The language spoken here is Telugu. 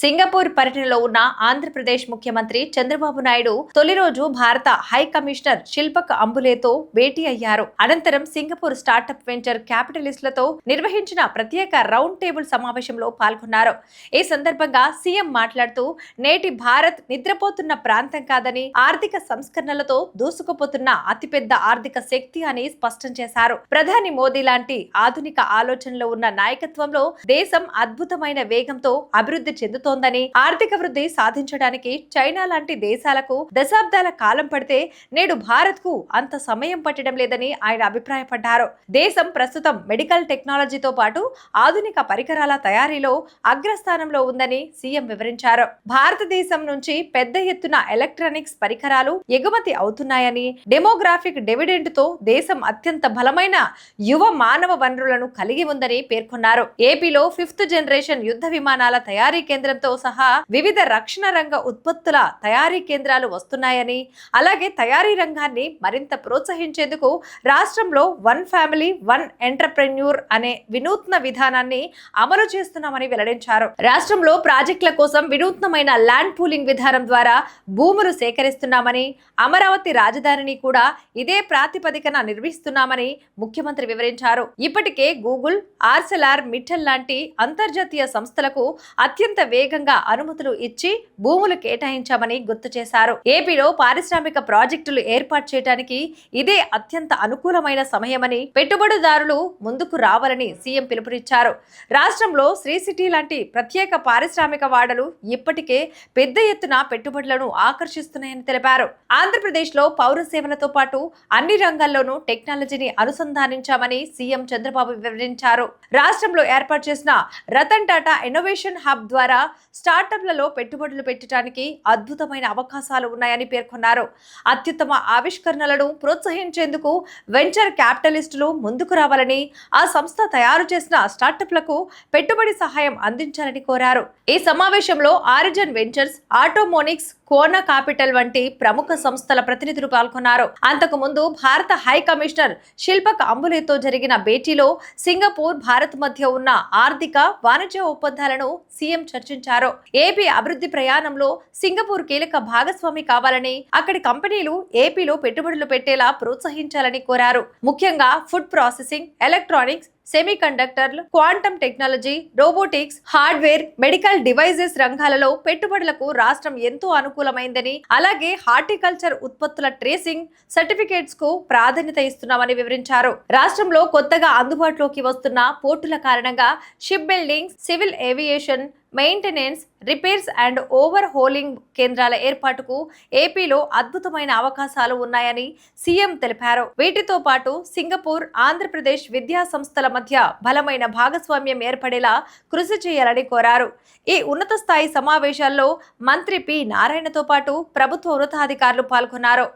సింగపూర్ పర్యటనలో ఉన్న ఆంధ్రప్రదేశ్ ముఖ్యమంత్రి చంద్రబాబు నాయుడు తొలి రోజు భారత హై కమిషనర్ శిల్పక్ అంబులేతో భేటీ అయ్యారు. అనంతరం సింగపూర్ స్టార్టప్ వెంచర్ క్యాపిటలిస్టులతో నిర్వహించిన ప్రత్యేక రౌండ్ టేబుల్ సమావేశంలో పాల్గొన్నారు. ఈ సందర్భంగా సీఎం మాట్లాడుతూ నేటి భారత్ నిద్రపోతున్న ప్రాంతం కాదని, ఆర్థిక సంస్కరణలతో దూసుకుపోతున్న అతిపెద్ద ఆర్థిక శక్తి అని స్పష్టం చేశారు. ప్రధాని మోదీ లాంటి ఆధునిక ఆలోచనలో ఉన్న నాయకత్వంలో దేశం అద్భుతమైన వేగంతో అభివృద్ధి చెందుతోందని, ఆర్థిక వృద్ధి సాధించడానికి చైనా లాంటి దేశాలకు దశాబ్దాల కాలం పడితే నేడు భారత్ కు అంత సమయం పట్టడం లేదని ఆయన అభిప్రాయపడ్డారు. దేశం ప్రస్తుతం మెడికల్ టెక్నాలజీతో పాటు ఆధునిక పరికరాల తయారీలో అగ్రస్థానంలో ఉందని సీఎం వివరించారు. భారతదేశం నుంచి పెద్ద ఎత్తున ఎలక్ట్రానిక్స్ పరికరాలు ఎగుమతి అవుతున్నాయని, డెమోగ్రాఫిక్ డివిడెండ్ తో దేశం అత్యంత బలమైన యువ మానవ వనరులను కలిగి ఉందని పేర్కొన్నారు. ఏపీలో 5th జనరేషన్ యుద్ధ విమానాల తయారీ కేంద్రంతో సహా వివిధ రక్షణ రంగ ఉత్పత్తుల తయారీ కేంద్రాలు వస్తున్నాయని, అలాగే తయారీ రంగాన్ని మరింత ప్రోత్సహించేందుకు రాష్ట్రంలో వన్ ఫ్యామిలీ వన్ ఎంటర్ప్రెన్యూర్ అనే వినూత్న విధానాన్ని అమలు చేస్తున్నామని వెల్లడించారు. రాష్ట్రంలో ప్రాజెక్టుల కోసం వినూత్నమైన ల్యాండ్ పూలింగ్ విధానం ద్వారా భూములు సేకరిస్తున్నామని, అమరావతి రాజధానిని కూడా ఇదే ప్రాతిపదికన నిర్మిస్తున్నామని ముఖ్యమంత్రి వివరించారు. ఇప్పటికే గూగుల్, ఆర్సెలార్ మిట్టల్ లాంటి అంతర్జాతీయ సంస్థలకు అత్యంత వేగంగా అనుమతులు ఇచ్చి భూములు కేటాయించామని గుర్తు చేశారు. ఏపీలో పారిశ్రామిక ప్రాజెక్టులు ఏర్పాటు చేయడానికి ఇదే అత్యంత అనుకూలమైన సమయమని, పెట్టుబడిదారులు ముందుకు రావాలని సీఎం పిలుపునిచ్చారు. రాష్ట్రంలో శ్రీ సిటీ లాంటి ప్రత్యేక పారిశ్రామిక వాడలు ఇప్పటికే పెద్ద ఎత్తున పెట్టుబడులను ఆకర్షిస్తున్నాయని తెలిపారు. ఆంధ్రప్రదేశ్ లో పౌర సేవలతో పాటు అన్ని రంగాల్లోనూ టెక్నాలజీని అనుసంధానించామని సీఎం చంద్రబాబు వివరించారు. రాష్ట్రంలో ఏర్పాటు చేసిన రతన్ టాటా ఇన్నోవేషన్ హబ్ ద్వారా స్టార్టప్లలో పెట్టుబడులు పెట్టడానికి అద్భుతమైన అవకాశాలు ఉన్నాయని పేర్కొన్నారు. అత్యుత్తమ ఆవిష్కరణలను ప్రోత్సహించేందుకు వెంచర్ క్యాపిటలిస్టులు ముందుకు రావాలని, ఆ సంస్థ తయారు చేసిన స్టార్టప్లకు పెట్టుబడి సహాయం అందించాలని కోరారు. ఈ సమావేశంలో ఆరిజన్ వెంచర్స్, ఆటోమోనిక్స్, కోనా కాపిటల్ వంటి ప్రముఖ సంస్థల ప్రతినిధులు పాల్గొన్నారు. అంతకు ముందు భారత హై కమిషనర్ శిల్పక్ అంబులేతో జరిగిన భేటీలో సింగపూర్, భారత్ మధ్య ఉన్న ఆర్థిక, వాణిజ్య ఒప్పందాలను సీఎం చర్చించారు. ఏపీ అభివృద్ధి ప్రయాణంలో సింగపూర్ కీలక భాగస్వామి కావాలని, అక్కడి కంపెనీలు ఏపీలో పెట్టుబడులు పెట్టేలా ప్రోత్సహించాలని కోరారు. ముఖ్యంగా ఫుడ్ ప్రాసెసింగ్, ఎలక్ట్రానిక్స్, సెమీకండక్టర్లు, quantum technology, robotics, hardware, medical devices రంగాలలో పెట్టుబడులకు రాష్ట్రం ఎంతో అనుకూలమైందని, అలాగే హార్టికల్చర్ ఉత్పత్తుల ట్రేసింగ్ సర్టిఫికేట్స్ కు ప్రాధాన్యత ఇస్తున్నామని వివరించారు. రాష్ట్రంలో కొత్తగా అందుబాటులోకి వస్తున్న పోర్టుల కారణంగా ship building, civil aviation, maintenance, repairs and overhauling కేంద్రాల ఏర్పాటుకు ఏపీలో అద్భుతమైన అవకాశాలు ఉన్నాయని సీఎం తెలిపారు. వీటితో పాటు సింగపూర్, ఆంధ్రప్రదేశ్ విద్యా సంస్థల మధ్య బలమైన భాగస్వామ్యం ఏర్పడేలా కృషి చేయాలని కోరారు. ఈ ఉన్నత స్థాయి సమావేశాల్లో మంత్రి పి నారాయణతో పాటు ప్రభుత్వ ఉన్నతాధికారులు పాల్గొన్నారు.